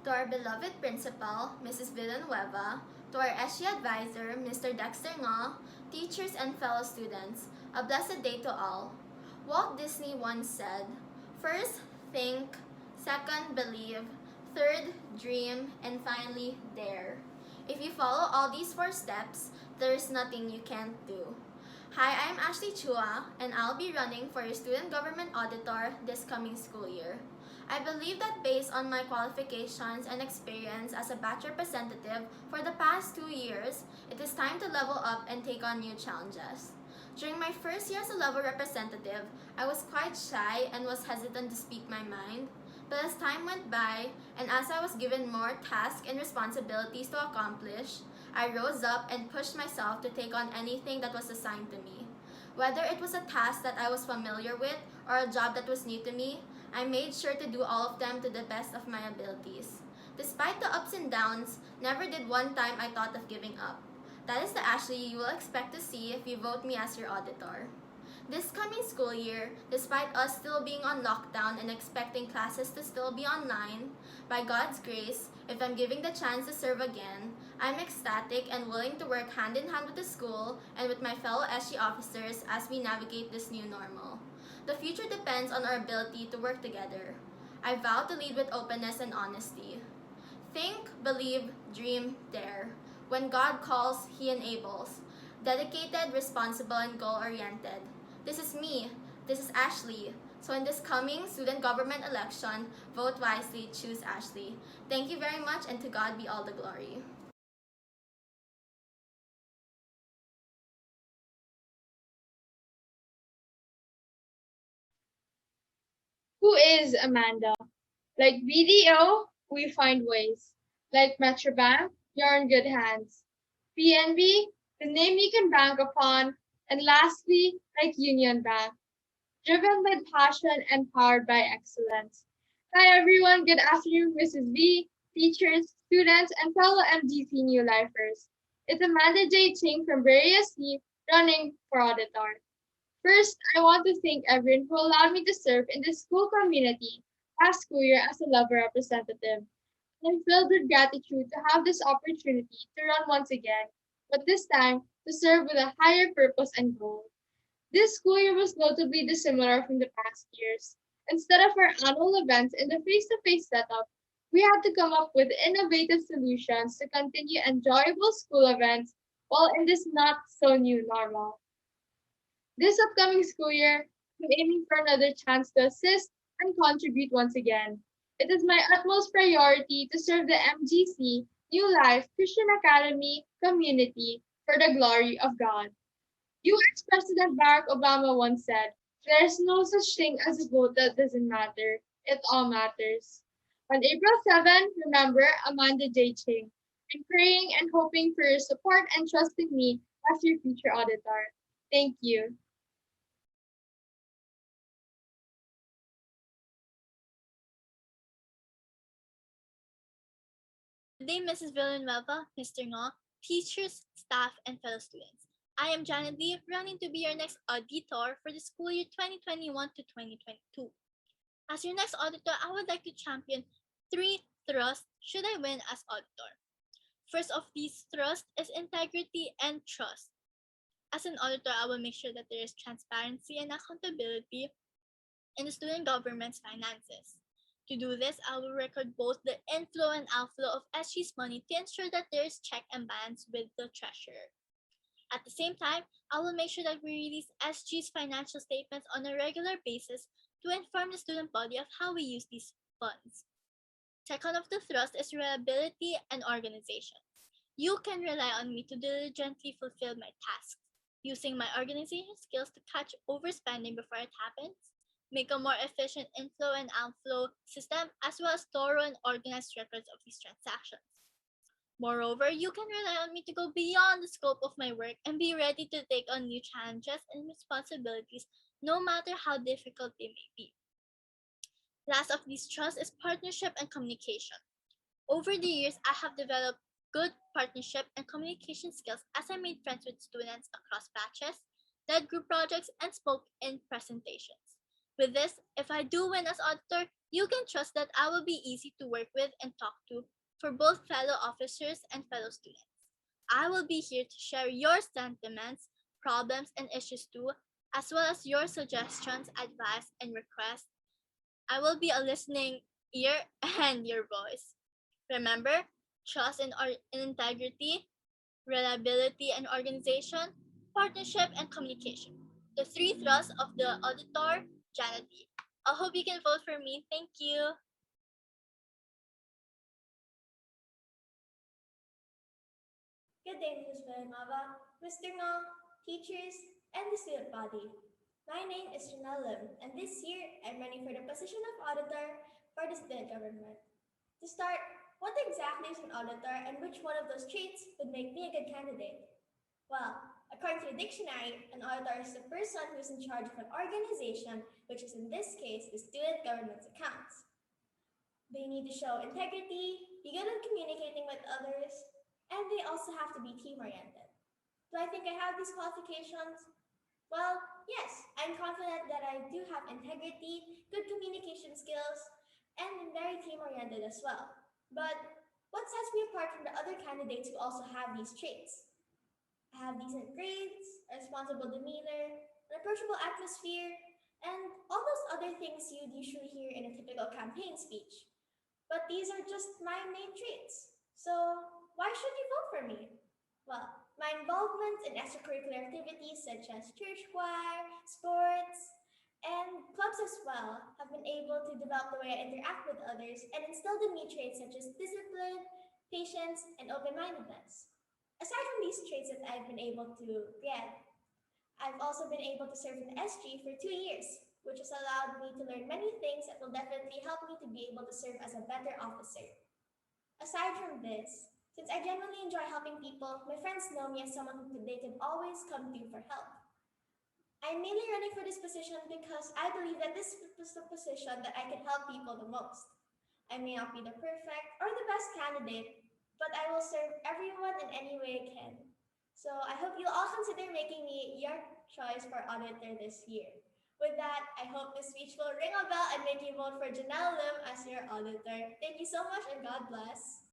to our beloved principal, Mrs. Villanueva, to our SG advisor, Mr. Dexter Nga, teachers and fellow students, a blessed day to all. Walt Disney once said, first, think, second, believe, third, dream, and finally, dare. If you follow all these four steps, there is nothing you can't do. Hi, I'm Ashley Chua, and I'll be running for your Student Government Auditor this coming school year. I believe that based on my qualifications and experience as a batch representative for the past 2 years, it is time to level up and take on new challenges. During my first year as a level representative, I was quite shy and was hesitant to speak my mind. But as time went by, and as I was given more tasks and responsibilities to accomplish, I rose up and pushed myself to take on anything that was assigned to me. Whether it was a task that I was familiar with or a job that was new to me, I made sure to do all of them to the best of my abilities. Despite the ups and downs, never did one time I thought of giving up. That is the Ashley you will expect to see if you vote me as your auditor. This coming school year, despite us still being on lockdown and expecting classes to still be online, by God's grace, if I'm given the chance to serve again, I'm ecstatic and willing to work hand in hand with the school and with my fellow SG officers as we navigate this new normal. The future depends on our ability to work together. I vow to lead with openness and honesty. Think, believe, dream, dare. When God calls, He enables. Dedicated, responsible, and goal oriented. This is me. This is Ashley. So, in this coming student government election, vote wisely, choose Ashley. Thank you very much, and to God be all the glory. Who is Amanda? Like BDO, we find ways. Like Metrobank, you're in good hands. PNB, the name you can bank upon. And lastly, like Union Bank, driven by passion and powered by excellence. Hi everyone, good afternoon, Mrs. V, teachers, students, and fellow MDC New Lifers. It's Amanda J. Ching from Various C, running for auditor. First, I want to thank everyone who allowed me to serve in the school community last school year as a lover representative. I'm filled with gratitude to have this opportunity to run once again, but this time to serve with a higher purpose and goal. This school year was notably dissimilar from the past years. Instead of our annual events in the face to face setup, we had to come up with innovative solutions to continue enjoyable school events while in this not so new normal. This upcoming school year, I'm aiming for another chance to assist and contribute once again. It is my utmost priority to serve the MGC New Life Christian Academy community for the glory of God. US President Barack Obama once said, there's no such thing as a vote that doesn't matter. It all matters. On April 7, remember Amanda J. Ching. I'm praying and hoping for your support and trust in me as your future auditor. Thank you. Good day, Mrs. Villanueva, Mr. Ngo, teachers, staff, and fellow students. I am Janet Lee, running to be your next auditor for the school year 2021 to 2022. As your next auditor, I would like to champion three thrusts should I win as auditor. First of these thrusts is integrity and trust. As an auditor, I will make sure that there is transparency and accountability in the student government's finances. To do this, I will record both the inflow and outflow of SG's money to ensure that there is check and balance with the treasurer. At the same time, I will make sure that we release SG's financial statements on a regular basis to inform the student body of how we use these funds. Second of the thrust is reliability and organization. You can rely on me to diligently fulfill my tasks, using my organization skills to catch overspending before it happens, make a more efficient inflow and outflow system, as well as thorough and organized records of these transactions. Moreover, you can rely on me to go beyond the scope of my work and be ready to take on new challenges and responsibilities, no matter how difficult they may be. Last of these trusts is partnership and communication. Over the years, I have developed good partnership and communication skills as I made friends with students across batches, led group projects, and spoke in presentations. With this, if I do win as auditor, you can trust that I will be easy to work with and talk to for both fellow officers and fellow students. I will be here to share your sentiments, problems, and issues too, as well as your suggestions, advice, and requests. I will be a listening ear and your voice. Remember, trust in integrity, reliability and organization, partnership and communication. The three thrusts of the auditor, Janet D. I hope you can vote for me. Thank you. Good day, Mrs. Villanova, Mr. Ngong, teachers, and the student body. My name is Janelle Lim, and this year I'm running for the position of auditor for the student government. To start, what exactly is an auditor and which one of those traits would make me a good candidate? Well, according to the dictionary, an auditor is the person who is in charge of an organization, which is in this case the student government's accounts. They need to show integrity, be good at communicating with others, and they also have to be team oriented. Do I think I have these qualifications? Well, yes, I'm confident that I do have integrity, good communication skills, and I'm very team oriented as well. But what sets me apart from the other candidates who also have these traits? I have decent grades, a responsible demeanor, an approachable atmosphere, and all those other things you'd usually hear in a typical campaign speech. But these are just my main traits. So why should you vote for me? Well, my involvement in extracurricular activities such as church choir, sports, and clubs as well have been able to develop the way I interact with others and instilled in me traits such as discipline, patience, and open mindedness. Aside from these traits that I've been able to get, I've also been able to serve in the SG for 2 years, which has allowed me to learn many things that will definitely help me to be able to serve as a better officer. Aside from this, since I genuinely enjoy helping people, my friends know me as someone who they can always come to for help. I'm mainly running for this position because I believe that this is the position that I can help people the most. I may not be the perfect or the best candidate, but I will serve everyone in any way I can. So I hope you'll all consider making me your choice for auditor this year. With that, I hope this speech will ring a bell and make you vote for Janelle Lim as your auditor. Thank you so much and God bless.